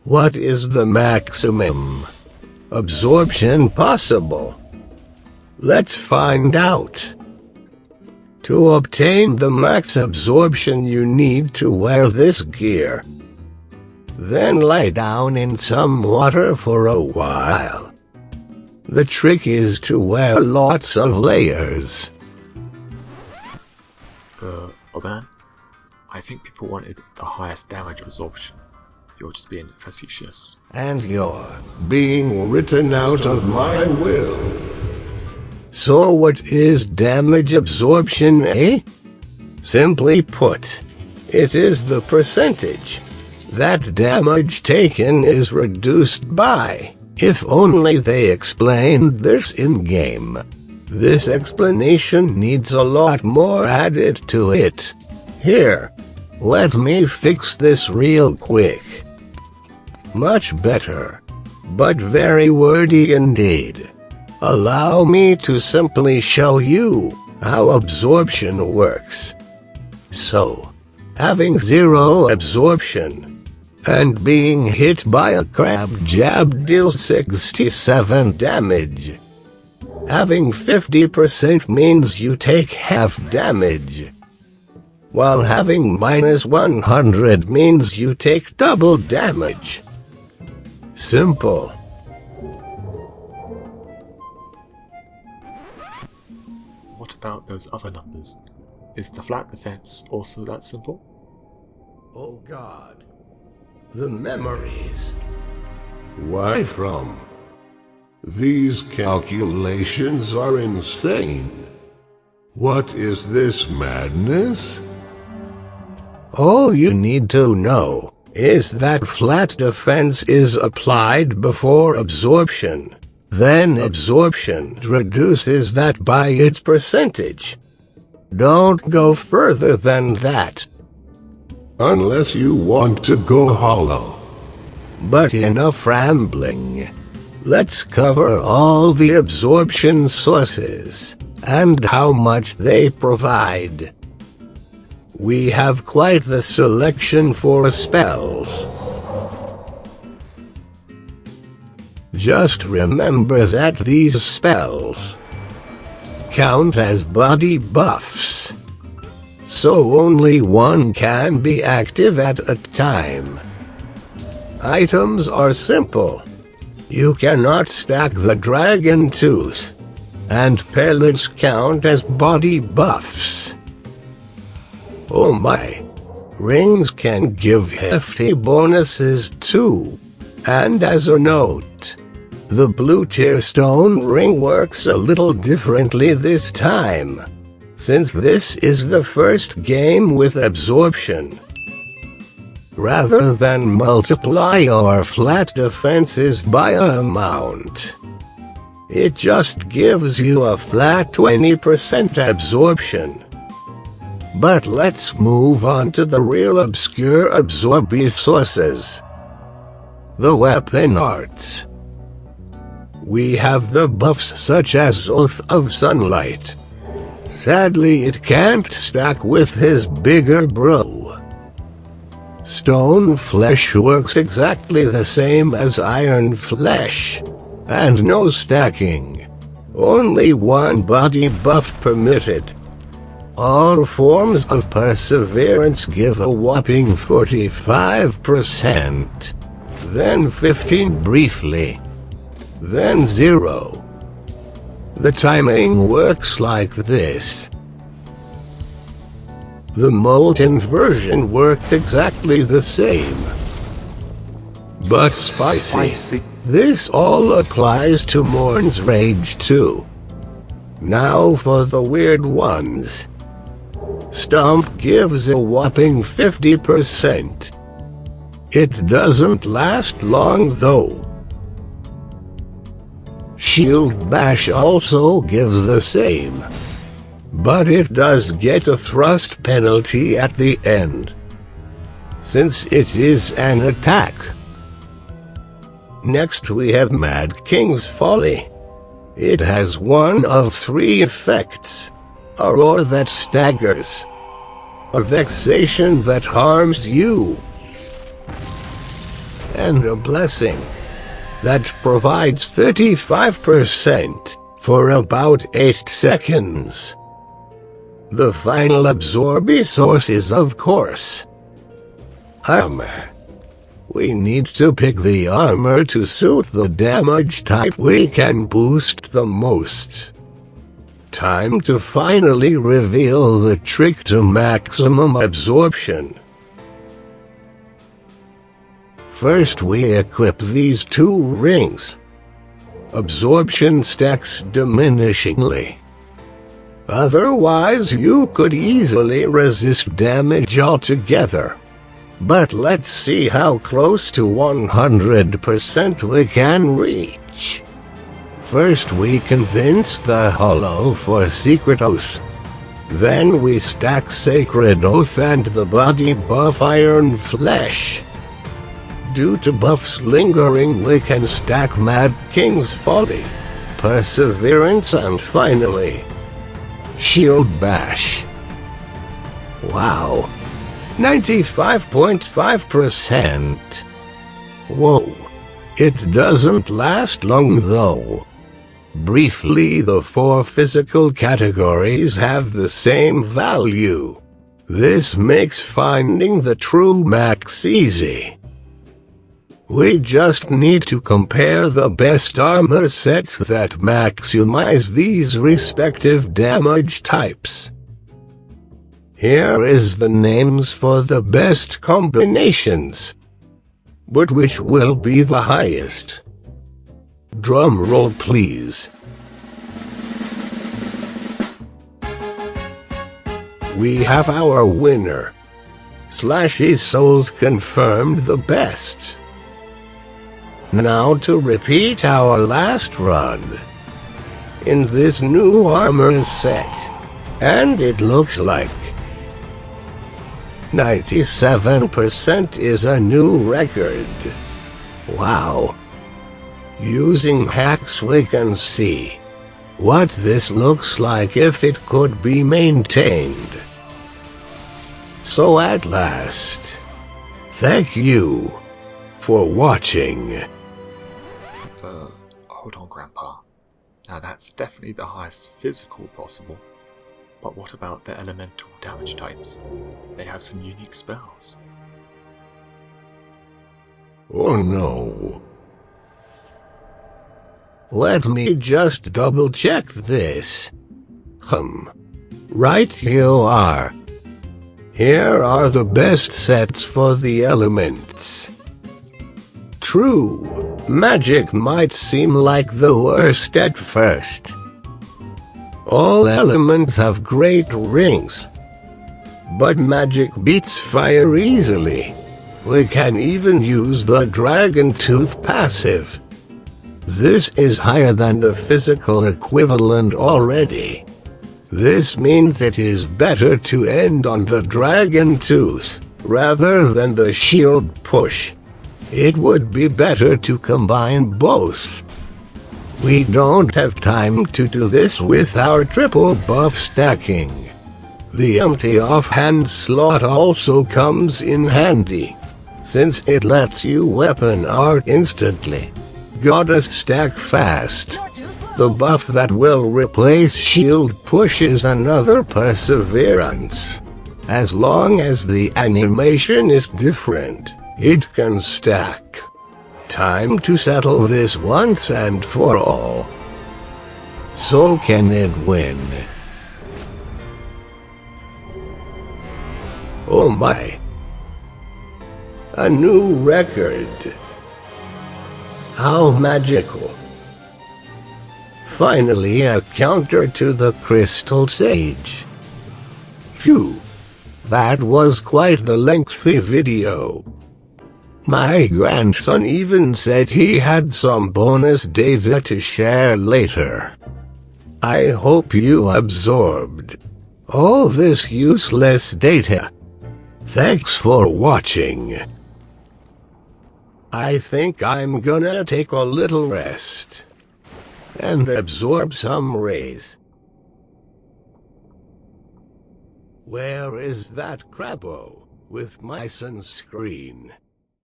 What is the maximum absorption possible? Let's find out. To obtain the max absorption, you need to wear this gear. Then lie down in some water for a while. The trick is to wear lots of layers. Oldman, I think people wanted the highest damage absorption. You're just being facetious. And you're being written out of my will. So what is damage absorption, eh? Simply put, it is the percentage that damage taken is reduced by. If only they explained this in-game. This explanation needs a lot more added to it. Here, let me fix this real quick. Much better, but very wordy indeed. Allow me to simply show you how absorption works. So, having 0 absorption and being hit by a crab jab deals 67 damage. Having 50% means you take half damage, while having -100 means you take double damage. Simple. What about those other numbers? Is the flat defense also that simple? Oh God, the memories. Why from? These calculations are insane. What is this madness? All you need to know is that flat defense is applied before absorption. Then absorption reduces that by its percentage. Don't go further than that. Unless you want to go hollow. But enough rambling. Let's cover all the absorption sources and how much they provide. We have quite the selection for spells. Just remember that these spells count as body buffs, so only one can be active at a time. Items are simple. You cannot stack the dragon tooth, and pellets count as body buffs. Oh my! Rings can give hefty bonuses too. And as a note, the blue tier stone ring works a little differently this time, since this is the first game with absorption. Rather than multiply your flat defenses by an amount, it just gives you a flat 20% absorption. But let's move on to the real obscure absorption sources. The weapon arts. We have the buffs such as Oath of Sunlight. Sadly, it can't stack with his bigger bro. Stone Flesh works exactly the same as Iron Flesh, and no stacking. Only one body buff permitted. All forms of perseverance give a whopping 45%, then 15 briefly, then 0. The timing works like this. The molten version works exactly the same, but spicy. This all applies to Morn's Rage too. Now for the weird ones. Stomp gives a whopping 50%. It doesn't last long though. Shield Bash also gives the same, but it does get a thrust penalty at the end, since it is an attack. Next we have Mad King's Folly. It has one of 3 effects: a roar that staggers, a vexation that harms you, and a blessing that provides 35% for about 8 seconds. The final absorbing source is, of course, armor. We need to pick the armor to suit the damage type we can boost the most. Time to finally reveal the trick to maximum absorption. First we equip these 2 rings. Absorption stacks diminishingly. Otherwise you could easily resist damage altogether. But let's see how close to 100% we can reach. First we convince the hollow for µᵗᵄ. Then we stack µᵗᵗ and the body buff Iron Flesh. Due to buffs lingering, we can stack Mad King's Folly, Perseverance, and finally Shield Bash. Wow, 95.5%. Whoa, it doesn't last long though. Briefly, the 4 physical categories have the same value. This makes finding the true max easy. We just need to compare the best armor sets that maximize these respective damage types. Here is the names for the best combinations. But which will be the highest? Drum roll please. We have our winner. //His Souls confirmed the best. Now to repeat our last run in this new armor set, and it looks like 97% is a new record. Wow. Using hacks we can see what this looks like if it could be maintained. So at last, thank you for watching. Hold on, Grandpa. Now that's definitely the highest physical possible. But what about the elemental damage types? They have some unique spells. Oh no. Let me just double check this. Right you are. Here are the best sets for the elements. True, magic might seem like the worst at first. All elements have great rings, but magic beats fire easily. We can even use the Dragon Tooth passive. This is higher than the physical equivalent already. This means it is better to end on the Dragon Tooth rather than the shield push. It would be better to combine both. We don't have time to do this with our triple buff stacking. The empty offhand slot also comes in handy, since it lets you weapon art instantly. Gotta stack fast. The buff that will replace shield push is another Perseverance. As long as the animation is different, it can stack. Time to settle this once and for all. So can it win? Oh my! A new record! How magical! Finally a counter to the Crystal Sage. Phew! That was quite the lengthy video. My grandson even said he had some bonus data to share later. I hope you absorbed all this useless data. Thanks for watching. I think I'm gonna take a little rest and absorb some rays. Where is that Crabbo with my sunscreen?